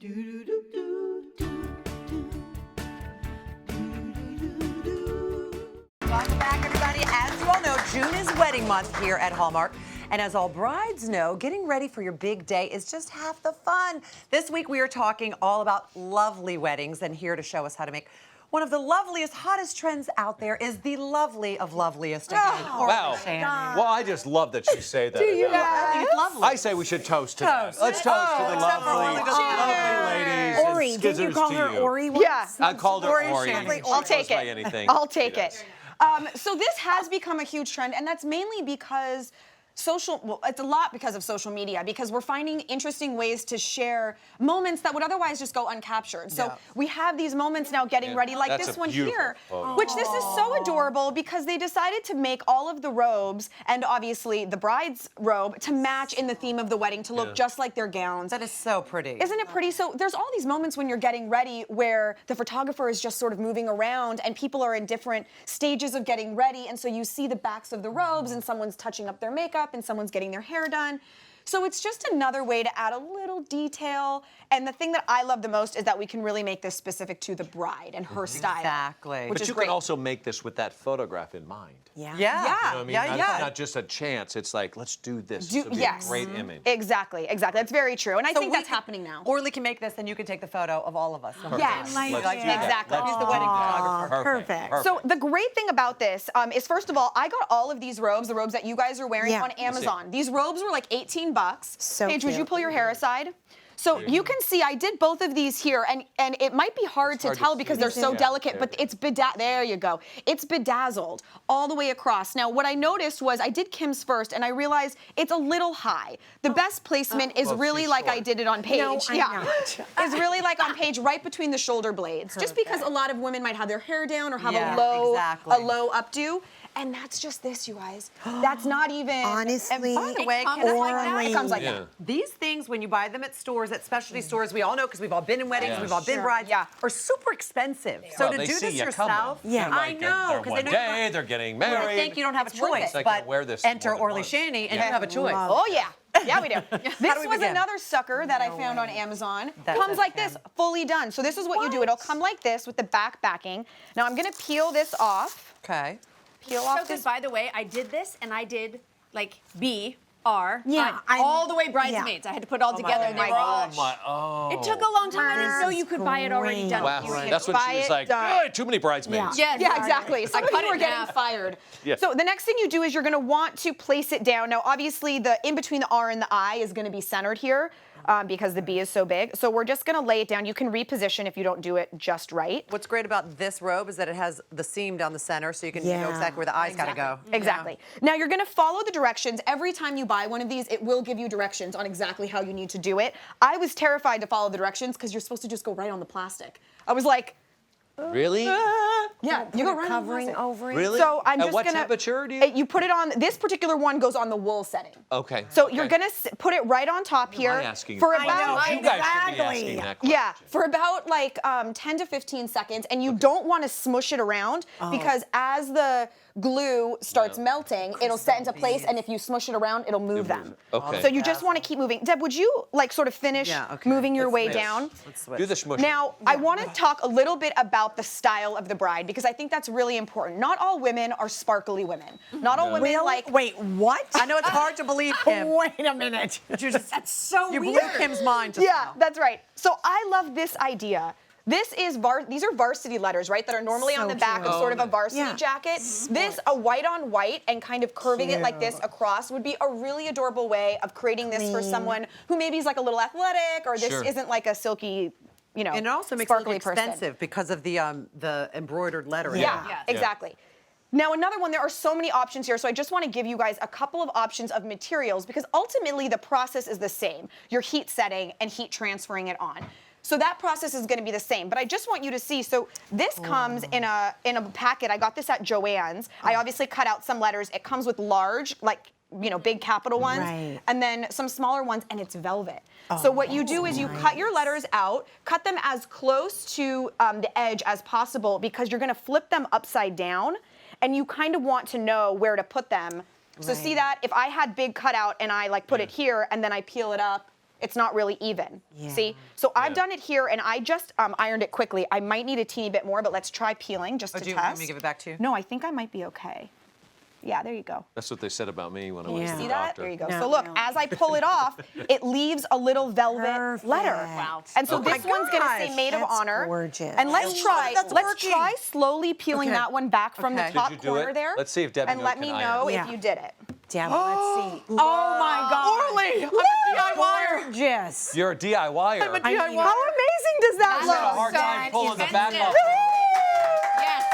Welcome back, everybody. As you all know, June is wedding month here at Hallmark. And as all brides know, getting ready for your big day is just half the fun. This week, we are talking all about lovely weddings. And here to show us how to make one of the loveliest, hottest trends out there is the lovely of loveliest again. Orly Shani. Well, I just love that you say that. Do you? I think it's lovely. I say we should toast to that. Let's toast to the lovely ladies. Ori, didn't you call her Ori once? Yeah. I called her Ori. I'll take it. Anything. I'll take it. So this has become a huge trend, and that's mainly because it's a lot because of social media, because we're finding interesting ways to share moments that would otherwise just go uncaptured. So we have these moments now getting ready, like That's this a one beautiful here, photo. which this is so adorable because they decided to make all of the robes and obviously the bride's robe to match in the theme of the wedding to look just like their gowns. That is so pretty. Isn't it pretty? So there's all these moments when you're getting ready where the photographer is just sort of moving around and people are in different stages of getting ready, and so you see the backs of the robes and someone's touching up their makeup and someone's getting their hair done. So it's just another way to add a little detail. And the thing that I love the most is that we can really make this specific to the bride and her style. Exactly. Which But is you great. can also make this with that photograph in mind. Yeah. Yeah. You know what I mean? Yeah. Not just a chance. It's like, let's do this. Do- It'll be yes. a great image. Exactly. That's very true. And I think we that's can- happening now. Orly can make this, and you can take the photo of all of us. Yes. Like Let's that. do that. Exactly. He's the wedding photographer. Perfect. So the great thing about this is, first of all, I got all of these robes, the robes that you guys are wearing, Yeah. on Amazon. These robes were like 18 bucks. So Paige, would you cute. pull your hair aside? So you can see I did both of these here, and it might be hard to hard to tell see. because they're so Yeah, delicate, there but it it's there you go. It's bedazzled all the way across. Now, what I noticed was I did Kim's first, and I realized it's a little high. The best placement is Well, really she's like I short. did it on Paige. No, I'm not. Is really like on Paige, right between the shoulder blades. Just because a lot of women might have their hair down or have Yeah, a low exactly. updo. And that's just this, you guys. That's not even. Honestly, And by the way, comes can I- like that. It comes like Yeah. that. These things, when you buy them at stores, at specialty stores, we all know because we've all been in weddings, Yeah. we've all been Sure. brides, Yeah. are super expensive. So Well, to they do see this you yourself, coming. Yeah. They're I like, know they're because one they know day, they're getting I married. think you don't have a It's worth choice, it. I can but wear this enter more than Orly once. Shani and Yeah. you have a choice. Love Oh yeah, yeah we do. This do we was begin? another sucker that I found on Amazon. That's Comes like okay. this, fully done. So this is what you do. It'll come like this with the back backing. Now I'm gonna peel this off. Okay. Peel So off good, this. by the way, I did this and I did like B, R, Yeah, all the way bridesmaids. I had to put it all together. and they my were all- Oh. It took a long time. I didn't know you could buy it already Great. done. Wow. You can That's when buy she was it like, done. "Hey, too many bridesmaids." Yes. Yeah, exactly. Some of cut you it are in getting half. fired. Yeah. So the next thing you do is you're gonna want to place it down. Now, obviously, the in between the R and the I is gonna be centered here because the B is so big. So we're just gonna lay it down. You can reposition if you don't do it just right. What's great about this robe is that it has the seam down the center, so you can you know Yeah. exactly where the eyes gotta go. Exactly. Now you're gonna follow the directions. Every time you buy one of these, it will give you directions on exactly how you need to do it. I was terrified to follow the directions because you're supposed to just go right on the plastic. I was like, Really? yeah, you go right on the covering plastic. over it. Really? So I'm At just what gonna. temperature do you? You put it on. This particular one goes on the wool setting. Okay. So you're Okay. gonna put it right on top here Am I asking for you? about You guys should be Exactly. asking that question. yeah, for about like 10 to 15 seconds, and you don't want to smush it around because as the glue starts melting, it'll set into place, and if you smush it around, it'll move them. Okay. So you just want to keep moving. Deb, would you like sort of finish Yeah, okay. moving your Let's way switch. down? Let's switch. Do the smush. Now, I want to talk a little bit about the style of the bride because I think that's really important. Not all women are sparkly women. Not all women like. Wait, what? I know it's hard to believe, Kim. Wait a minute. That's so You blew weird. Kim's mind just Yeah, now. that's right. So I love this idea. This is these are varsity letters, right? That are normally on So the back cute. of sort of a varsity Yeah. jacket. This, a white on white and kind of curving it like this Cute. across would be a really adorable way of creating this for Clean. someone who maybe is like a little athletic or this Sure. isn't like a silky, you know, And it also makes it look sparkly person. expensive because of the embroidered lettering. Yeah, Yeah. exactly. Now, another one, there are so many options here, so I just want to give you guys a couple of options of materials because ultimately the process is the same. You're heat setting and heat transferring it on. So that process is going to be the same, but I just want you to see. So this comes in a packet. I got this at Joann's. I obviously cut out some letters. It comes with large, like big capital ones, Right. and then some smaller ones, and it's velvet. So what you do is you cut your letters out, cut them as close to the edge as possible because you're going to flip them upside down, and you kind of want to know where to put them. So see Right. that if I had big cutout and I like put it here and then I peel it up it's not really even. See? So I've done it here, and I just ironed it quickly. I might need a teeny bit more, but let's try peeling just to Do you test. want me to give it back to you? No, I think I might be okay. Yeah, there you go. That's what they said about me when I went to the See that? doctor. There you go. No, So look, no. as I pull it off, it leaves a little velvet letter. Wow. And so Oh my this one's gonna say gosh, maid of that's honor. gorgeous. And I let's love try. it, that's Let's working. try slowly peeling Okay. that one back from Okay. the top Did you do corner it? there. Let's see if Debbie And let me know Yeah. if you did it. Damn it, let's see. Oh my God. Orly, I'm a DIYer. Gorgeous. You're a DIYer. I'm a I mean, DIYer. How amazing does that She's look? got a hard time pulling the back off. Yes.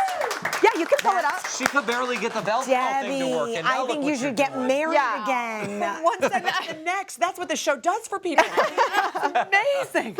Yeah, you can pull it up. She could barely get the Velcro thing to work. Debbie, And now I look think what you you're should get doing. married Yeah. again. One step to the next. That's what the show does for people. It's amazing.